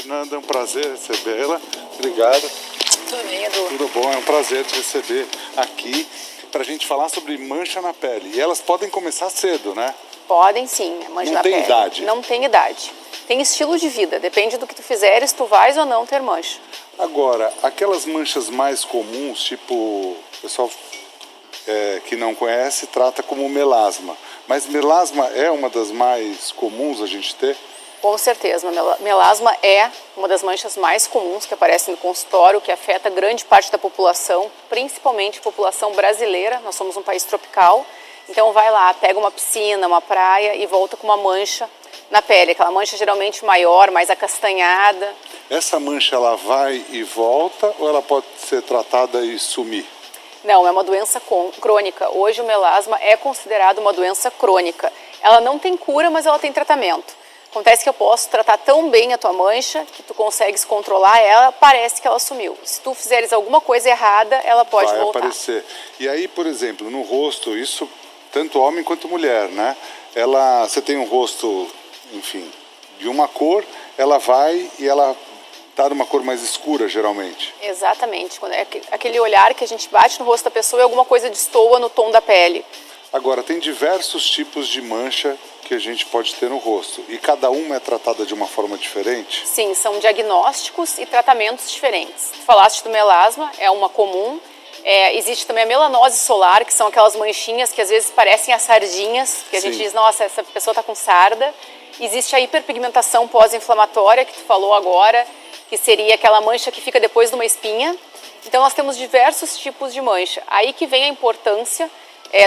Fernanda, é um prazer recebê-la. Obrigado. Tudo bem, Edu? Tudo bom, é um prazer te receber aqui para a gente falar sobre mancha na pele. E elas podem começar cedo, né? Podem sim, mancha na pele. Não tem idade? Não tem idade. Tem estilo de vida, depende do que tu fizeres, tu vais ou não ter mancha. Agora, aquelas manchas mais comuns, tipo, o pessoal que não conhece trata como melasma. Mas melasma é uma das mais comuns a gente ter? Com certeza, melasma é uma das manchas mais comuns que aparecem no consultório, que afeta grande parte da população, principalmente a população brasileira. Nós somos um país tropical, então vai lá, pega uma piscina, uma praia e volta com uma mancha na pele, aquela mancha geralmente maior, mais acastanhada. Essa mancha ela vai e volta ou ela pode ser tratada e sumir? Não, é uma doença crônica. Hoje o melasma é considerado uma doença crônica. Ela não tem cura, mas ela tem tratamento. Acontece que eu posso tratar tão bem a tua mancha que tu consegues controlar ela, parece que ela sumiu. Se tu fizeres alguma coisa errada, ela pode voltar. Vai aparecer. E aí, por exemplo, no rosto, isso tanto homem quanto mulher, né? Você tem um rosto, enfim, de uma cor, ela vai e ela tá de uma cor mais escura, geralmente. Exatamente. Quando é aquele olhar que a gente bate no rosto da pessoa e alguma coisa destoa no tom da pele. Agora, tem diversos tipos de mancha que a gente pode ter no rosto. E cada uma é tratada de uma forma diferente? Sim, são diagnósticos e tratamentos diferentes. Tu falaste do melasma, é uma comum. Existe também a melanose solar, que são aquelas manchinhas que às vezes parecem as sardinhas, que a gente diz, nossa, essa pessoa está com sarda. Existe a hiperpigmentação pós-inflamatória, que tu falou agora, que seria aquela mancha que fica depois de uma espinha. Então nós temos diversos tipos de mancha. Aí que vem a importância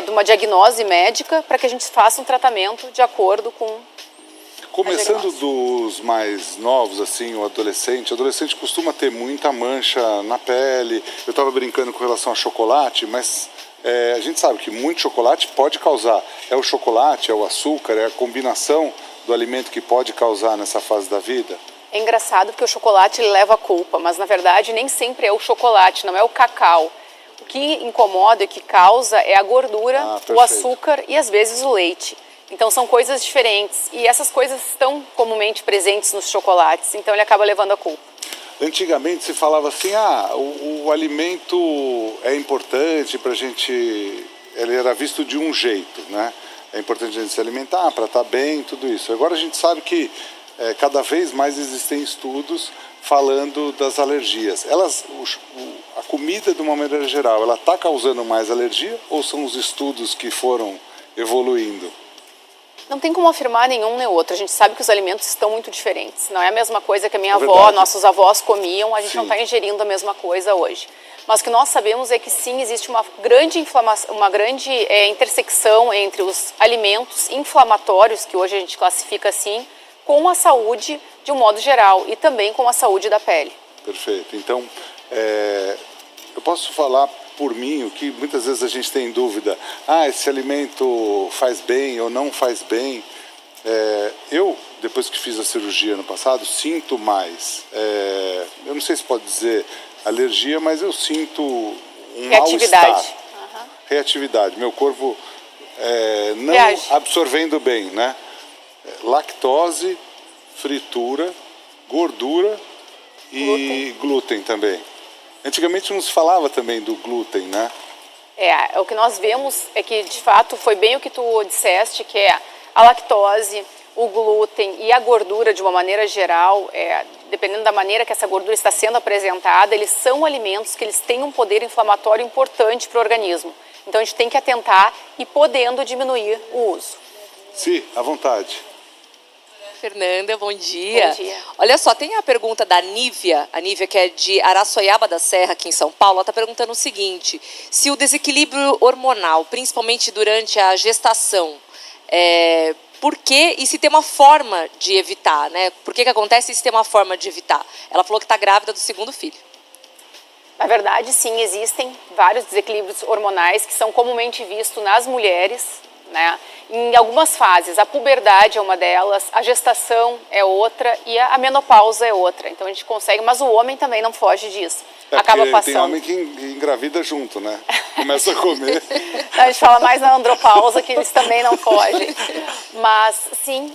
de uma diagnose médica para que a gente faça um tratamento de acordo com Começando dos mais novos, assim, o adolescente costuma ter muita mancha na pele. Eu estava brincando com relação a chocolate, mas a gente sabe que muito chocolate pode causar. É o chocolate, é o açúcar, é a combinação do alimento que pode causar nessa fase da vida? É engraçado porque o chocolate leva a culpa, mas na verdade nem sempre é o chocolate, não é o cacau. O que incomoda e que causa é a gordura, o açúcar e às vezes o leite. Então são coisas diferentes e essas coisas estão comumente presentes nos chocolates, então ele acaba levando a culpa. Antigamente se falava assim, o alimento é importante para a gente, ele era visto de um jeito, né? É importante a gente se alimentar para estar bem, tudo isso. Agora a gente sabe que cada vez mais existem estudos falando das alergias. A comida, de uma maneira geral, ela está causando mais alergia ou são os estudos que foram evoluindo? Não tem como afirmar nenhum nem outro. A gente sabe que os alimentos estão muito diferentes. Não é a mesma coisa que a minha avó, nossos avós comiam. A gente não está ingerindo a mesma coisa hoje. Mas o que nós sabemos é que sim, existe uma grande inflamação, uma grande intersecção entre os alimentos inflamatórios, que hoje a gente classifica assim, com a saúde de um modo geral e também com a saúde da pele. Perfeito. Então, eu posso falar por mim, o que muitas vezes a gente tem dúvida, esse alimento faz bem ou não faz bem. Eu, depois que fiz a cirurgia no passado, sinto mais, eu não sei se pode dizer alergia, mas eu sinto um mal-estar. Reatividade. Meu corpo não absorvendo bem, né? Lactose, fritura, gordura e glúten também. Antigamente não se falava também do glúten, né? O que nós vemos é que, de fato, foi bem o que tu disseste, que é a lactose, o glúten e a gordura, de uma maneira geral, dependendo da maneira que essa gordura está sendo apresentada, eles são alimentos que eles têm um poder inflamatório importante para o organismo. Então a gente tem que atentar e podendo diminuir o uso. Sim, à vontade. Fernanda, bom dia. Bom dia. Olha só, tem a pergunta da Nívia, a Nívia que é de Araçoiaba da Serra, aqui em São Paulo, ela está perguntando o seguinte, se o desequilíbrio hormonal, principalmente durante a gestação, por quê e se tem uma forma de evitar, né? Por que acontece e se tem uma forma de evitar? Ela falou que está grávida do segundo filho. Na verdade, sim, existem vários desequilíbrios hormonais que são comumente vistos nas mulheres, né? Em algumas fases, a puberdade é uma delas, a gestação é outra e a menopausa é outra. Então a gente consegue, mas o homem também não foge disso. Acaba passando. Tem homem que engravida junto, né? Começa a comer. A gente fala mais na andropausa, que eles também não fogem. Mas, sim,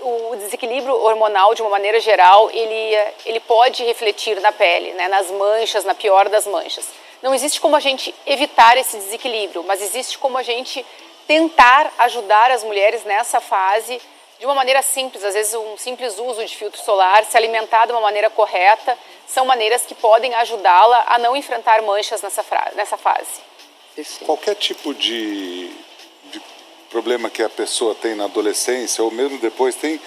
o desequilíbrio hormonal, de uma maneira geral, ele pode refletir na pele, né? Nas manchas, na pior das manchas. Não existe como a gente evitar esse desequilíbrio, mas existe como a gente tentar ajudar as mulheres nessa fase de uma maneira simples. Às vezes um simples uso de filtro solar, se alimentar de uma maneira correta, são maneiras que podem ajudá-la a não enfrentar manchas nessa fase. Perfeito. Qualquer tipo de problema que a pessoa tem na adolescência, ou mesmo depois, tem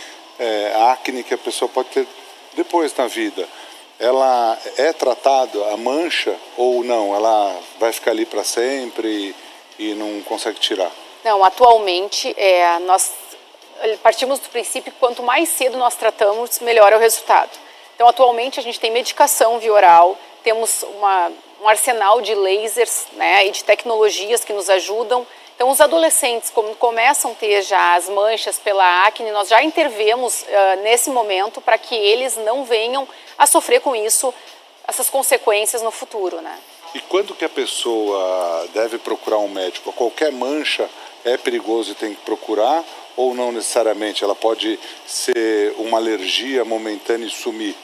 acne que a pessoa pode ter depois na vida. Ela é tratada, a mancha, ou não? Ela vai ficar ali para sempre e não consegue tirar? Não, atualmente nós partimos do princípio que quanto mais cedo nós tratamos, melhor é o resultado. Então, atualmente a gente tem medicação via oral, temos um arsenal de lasers, né, e de tecnologias que nos ajudam. Então, os adolescentes, como começam a ter já as manchas pela acne, nós já intervemos nesse momento para que eles não venham a sofrer com isso, essas consequências no futuro, né? E quando que a pessoa deve procurar um médico? Qualquer mancha é perigoso e tem que procurar? Ou não necessariamente? Ela pode ser uma alergia momentânea e sumir?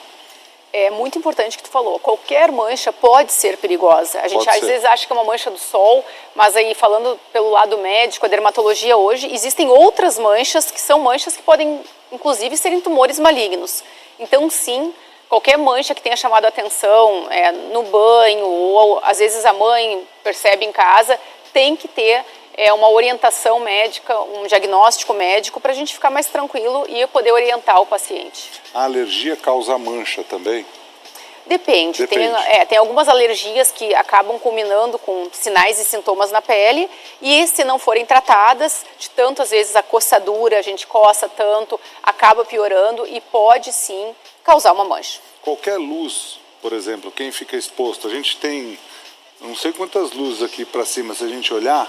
É muito importante o que tu falou. Qualquer mancha pode ser perigosa. A gente às vezes acha que é uma mancha do sol, mas aí falando pelo lado médico, a dermatologia hoje, existem outras manchas que são manchas que podem, inclusive, serem tumores malignos. Então, sim, qualquer mancha que tenha chamado a atenção no banho, ou às vezes a mãe percebe em casa, tem que ter uma orientação médica, um diagnóstico médico para a gente ficar mais tranquilo e poder orientar o paciente. A alergia causa mancha também? Depende. Tem algumas alergias que acabam culminando com sinais e sintomas na pele e se não forem tratadas, de tanto às vezes a coçadura, a gente coça tanto, acaba piorando e pode sim causar uma mancha. Qualquer luz, por exemplo, quem fica exposto, a gente tem não sei quantas luzes aqui para cima, se a gente olhar,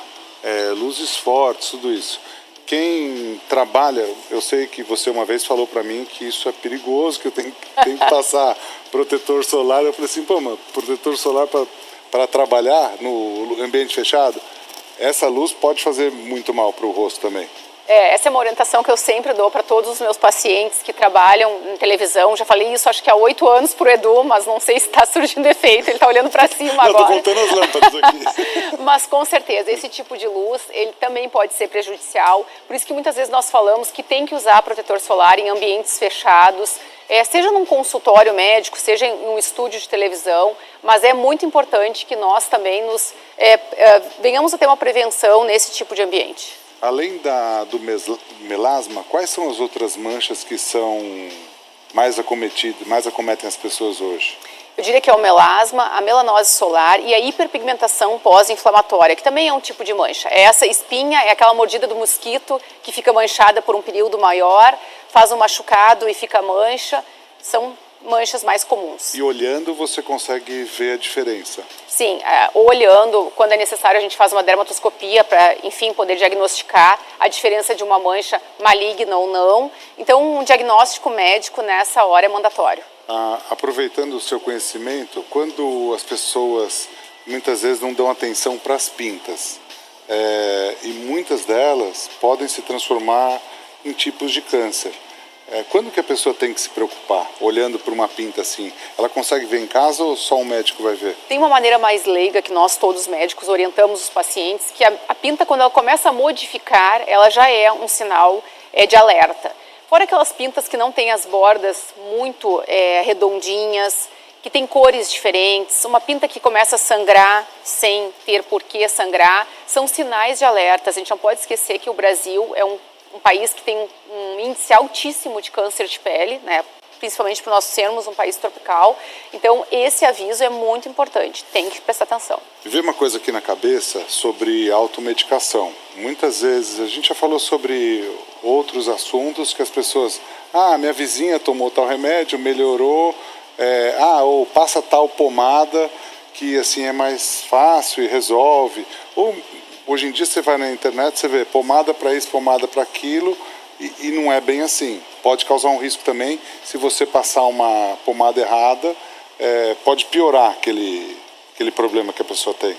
luzes fortes, tudo isso. Quem trabalha, eu sei que você uma vez falou para mim que isso é perigoso, que eu tenho que passar protetor solar. Eu falei assim, pô, mas protetor solar para trabalhar no ambiente fechado, essa luz pode fazer muito mal para o rosto também. Essa é uma orientação que eu sempre dou para todos os meus pacientes que trabalham em televisão. Já falei isso acho que há 8 anos para o Edu, mas não sei se está surgindo efeito, ele está olhando para cima agora. Eu estou contando as lâmpadas aqui. Mas com certeza, esse tipo de luz, ele também pode ser prejudicial. Por isso que muitas vezes nós falamos que tem que usar protetor solar em ambientes fechados, seja num consultório médico, seja em um estúdio de televisão, mas é muito importante que nós também venhamos a ter uma prevenção nesse tipo de ambiente. Além do melasma, quais são as outras manchas que são mais acometem as pessoas hoje? Eu diria que é o melasma, a melanose solar e a hiperpigmentação pós-inflamatória, que também é um tipo de mancha. Essa espinha é aquela mordida do mosquito que fica manchada por um período maior, faz um machucado e fica mancha. São manchas mais comuns. E olhando você consegue ver a diferença? Sim, olhando, quando é necessário a gente faz uma dermatoscopia para, enfim, poder diagnosticar a diferença de uma mancha maligna ou não. Então, um diagnóstico médico nessa hora é mandatório. Aproveitando o seu conhecimento, quando as pessoas muitas vezes não dão atenção para as pintas, e muitas delas podem se transformar em tipos de câncer. Quando que a pessoa tem que se preocupar, olhando para uma pinta assim? Ela consegue ver em casa ou só um médico vai ver? Tem uma maneira mais leiga que nós, todos médicos, orientamos os pacientes, que a pinta, quando ela começa a modificar, ela já é um sinal de alerta. Fora aquelas pintas que não têm as bordas muito redondinhas, que tem cores diferentes, uma pinta que começa a sangrar sem ter por que sangrar, são sinais de alerta. A gente não pode esquecer que o Brasil é um país que tem um índice altíssimo de câncer de pele, né? Principalmente por nós sermos um país tropical. Então, esse aviso é muito importante, tem que prestar atenção. Me veio uma coisa aqui na cabeça sobre automedicação. Muitas vezes, a gente já falou sobre outros assuntos que as pessoas... minha vizinha tomou tal remédio, melhorou, ou passa tal pomada que assim é mais fácil e resolve. Ou Hoje em dia você vai na internet, você vê pomada para isso, pomada para aquilo, e não é bem assim. Pode causar um risco também, se você passar uma pomada errada, pode piorar aquele problema que a pessoa tem.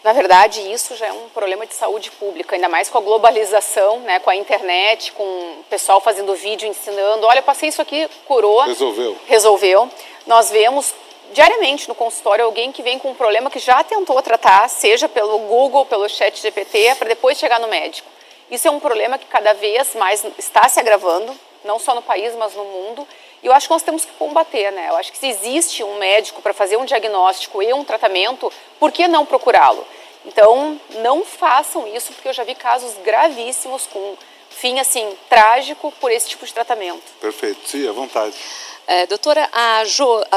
Na verdade, isso já é um problema de saúde pública, ainda mais com a globalização, né, com a internet, com o pessoal fazendo vídeo ensinando. Olha, eu passei isso aqui, curou. Resolveu. Nós vemos diariamente no consultório alguém que vem com um problema que já tentou tratar, seja pelo Google, pelo ChatGPT, para depois chegar no médico. Isso é um problema que cada vez mais está se agravando, não só no país, mas no mundo. E eu acho que nós temos que combater, né? Eu acho que se existe um médico para fazer um diagnóstico e um tratamento, por que não procurá-lo? Então, não façam isso, porque eu já vi casos gravíssimos com fim, assim, trágico por esse tipo de tratamento. Perfeito. Sim, à vontade. Doutora, a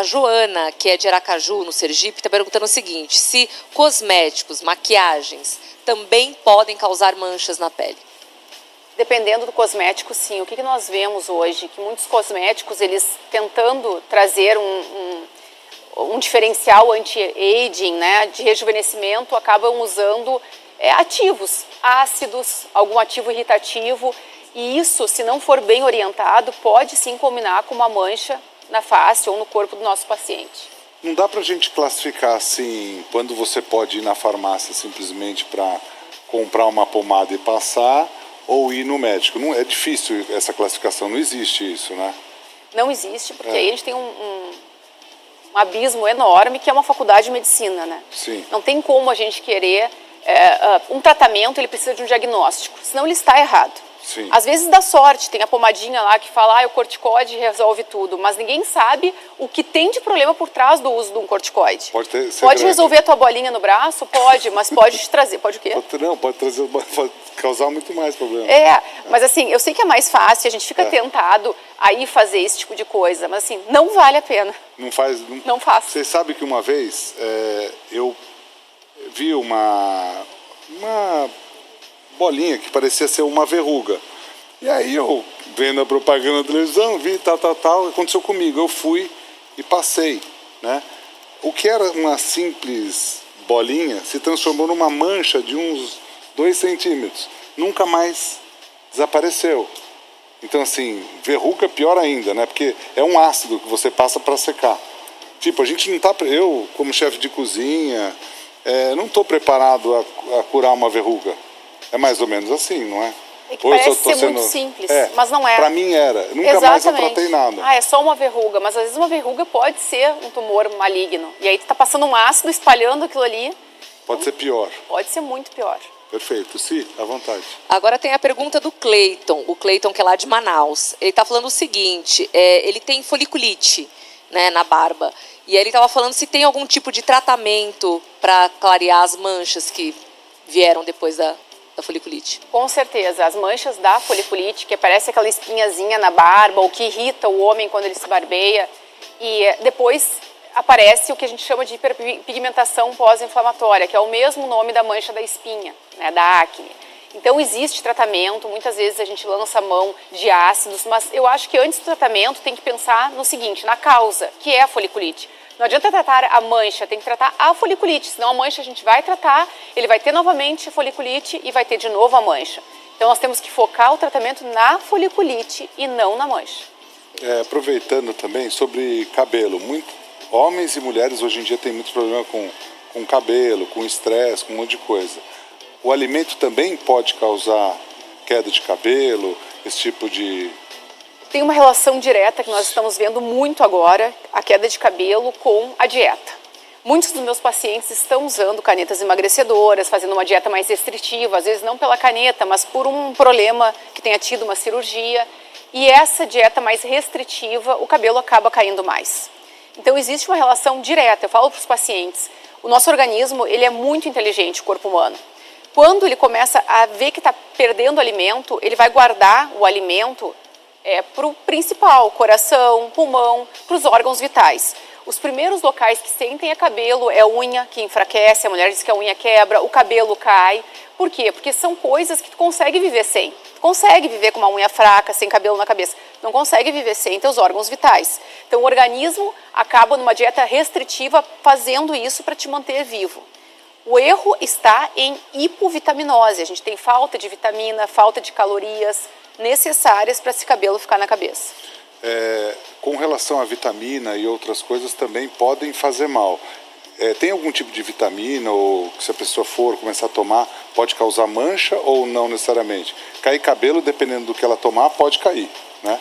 Joana, que é de Aracaju, no Sergipe, está perguntando o seguinte: se cosméticos, maquiagens, também podem causar manchas na pele? Dependendo do cosmético, sim. O que nós vemos hoje? Que muitos cosméticos, eles tentando trazer um diferencial anti-aging, né, de rejuvenescimento, acabam usando ativos, ácidos, algum ativo irritativo. E isso, se não for bem orientado, pode sim combinar com uma mancha na face ou no corpo do nosso paciente. Não dá para a gente classificar assim, quando você pode ir na farmácia simplesmente para comprar uma pomada e passar, ou ir no médico. Não, é difícil essa classificação, não existe isso, né? Não existe, porque aí a gente tem um abismo enorme que é uma faculdade de medicina, né? Sim. Não tem como a gente querer um tratamento, ele precisa de um diagnóstico, senão ele está errado. Sim. Às vezes dá sorte, tem a pomadinha lá que fala, o corticoide resolve tudo, mas ninguém sabe o que tem de problema por trás do uso de um corticoide. Pode resolver a tua bolinha no braço? Pode, mas pode te trazer, pode o quê? Pode causar muito mais problema. Mas assim, eu sei que é mais fácil, a gente fica tentado a ir fazer esse tipo de coisa, mas assim, não vale a pena. Não faça. Você sabe que uma vez eu vi uma bolinha que parecia ser uma verruga. E aí eu, vendo a propaganda na televisão, vi tal, aconteceu comigo. Eu fui e passei, né? O que era uma simples bolinha se transformou numa mancha de uns 2 centímetros. Nunca mais desapareceu. Então, assim, verruga pior ainda, né? Porque é um ácido que você passa para secar. Tipo, a gente não tá... Eu, como chefe de cozinha, não estou preparado a curar uma verruga. É mais ou menos assim, não é? É que parece ser muito simples, mas não é. Para mim era. Nunca mais eu tratei nada. É só uma verruga, mas às vezes uma verruga pode ser um tumor maligno. E aí tu tá passando um ácido, espalhando aquilo ali. Pode ser pior. Pode ser muito pior. Perfeito. Sim, à vontade. Agora tem a pergunta do Cleiton. O Cleiton, que é lá de Manaus. Ele está falando o seguinte, ele tem foliculite, né, na barba. E aí ele estava falando se tem algum tipo de tratamento para clarear as manchas que vieram depois da foliculite. Com certeza, as manchas da foliculite, que parece aquela espinhazinha na barba, ou que irrita o homem quando ele se barbeia, e depois aparece o que a gente chama de hiperpigmentação pós-inflamatória, que é o mesmo nome da mancha da espinha, né, da acne. Então existe tratamento, muitas vezes a gente lança a mão de ácidos, mas eu acho que antes do tratamento tem que pensar no seguinte, na causa, que é a foliculite. Não adianta tratar a mancha, tem que tratar a foliculite, senão a mancha a gente vai tratar, ele vai ter novamente a foliculite e vai ter de novo a mancha. Então nós temos que focar o tratamento na foliculite e não na mancha. Aproveitando também sobre cabelo, homens e mulheres hoje em dia têm muito problema com cabelo, com estresse, com um monte de coisa. O alimento também pode causar queda de cabelo, esse tipo de... Tem uma relação direta que nós estamos vendo muito agora, a queda de cabelo com a dieta. Muitos dos meus pacientes estão usando canetas emagrecedoras, fazendo uma dieta mais restritiva, às vezes não pela caneta, mas por um problema que tenha tido uma cirurgia. E essa dieta mais restritiva, o cabelo acaba caindo mais. Então existe uma relação direta, eu falo para os pacientes, o nosso organismo ele é muito inteligente, o corpo humano. Quando ele começa a ver que está perdendo alimento, ele vai guardar o alimento para o principal, coração, pulmão, para os órgãos vitais. Os primeiros locais que sentem é cabelo, é unha que enfraquece, a mulher diz que a unha quebra, o cabelo cai. Por quê? Porque são coisas que tu consegue viver sem. Tu consegue viver com uma unha fraca, sem cabelo na cabeça. Não consegue viver sem teus órgãos vitais. Então o organismo acaba numa dieta restritiva fazendo isso para te manter vivo. O erro está em hipovitaminose. A gente tem falta de vitamina, falta de calorias necessárias para esse cabelo ficar na cabeça. Com relação à vitamina e outras coisas também podem fazer mal. Tem algum tipo de vitamina ou que se a pessoa for começar a tomar pode causar mancha ou não necessariamente? Cair cabelo, dependendo do que ela tomar, pode cair, né?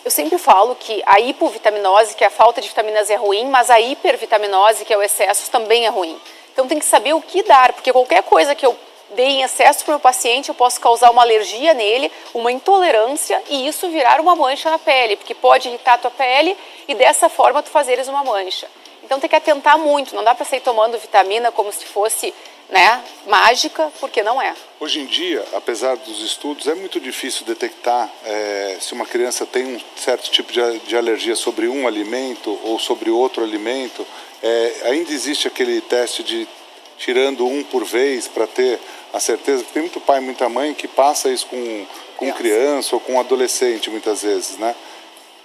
Eu sempre falo que a hipovitaminose, que é a falta de vitaminas, é ruim, mas a hipervitaminose, que é o excesso, também é ruim. Então tem que saber o que dar, porque qualquer coisa que eu dei em excesso para o meu paciente, eu posso causar uma alergia nele, uma intolerância e isso virar uma mancha na pele, porque pode irritar a tua pele e dessa forma tu fazeres uma mancha. Então tem que atentar muito, não dá para sair tomando vitamina como se fosse, né, mágica, porque não é. Hoje em dia, apesar dos estudos, é muito difícil detectar se uma criança tem um certo tipo de alergia sobre um alimento ou sobre outro alimento. Ainda existe aquele teste de tirando um por vez para ter a certeza, porque tem muito pai e muita mãe que passa isso com criança ou com adolescente muitas vezes, né?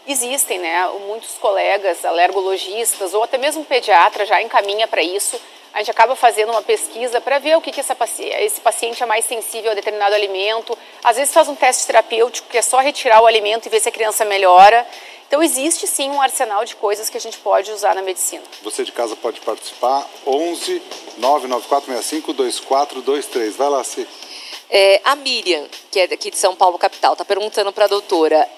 Existem, né, muitos colegas alergologistas ou até mesmo pediatra já encaminha para isso. A gente acaba fazendo uma pesquisa para ver o que esse paciente é mais sensível a determinado alimento. Às vezes faz um teste terapêutico que é só retirar o alimento e ver se a criança melhora. Então existe sim um arsenal de coisas que a gente pode usar na medicina. Você de casa pode participar, 11 99465 2423. Vai lá, Cê. A Miriam, que é daqui de São Paulo, capital, está perguntando para a doutora,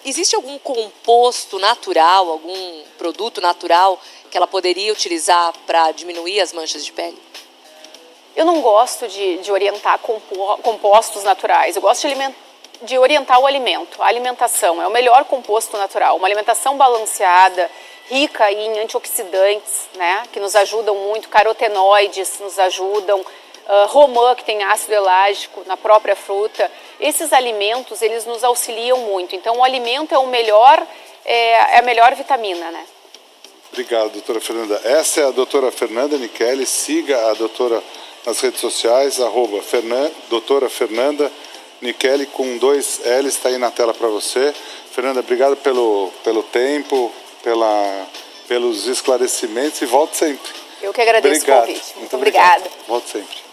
existe algum composto natural, algum produto natural que ela poderia utilizar para diminuir as manchas de pele? Eu não gosto de orientar compostos naturais, eu gosto de orientar o alimento. A alimentação é o melhor composto natural, uma alimentação balanceada, rica em antioxidantes, né, que nos ajudam muito, carotenoides nos ajudam, romã, que tem ácido elágico na própria fruta. Esses alimentos, eles nos auxiliam muito. Então, o alimento é a melhor vitamina, né? Obrigado, doutora Fernanda. Essa é a doutora Fernanda Nichelli. Siga a doutora nas redes sociais, doutora Fernanda Nichelli com 2 L's, está aí na tela para você. Fernanda, obrigado pelo tempo, pelos esclarecimentos e volte sempre. Eu que agradeço o convite. Muito obrigada. Volte sempre.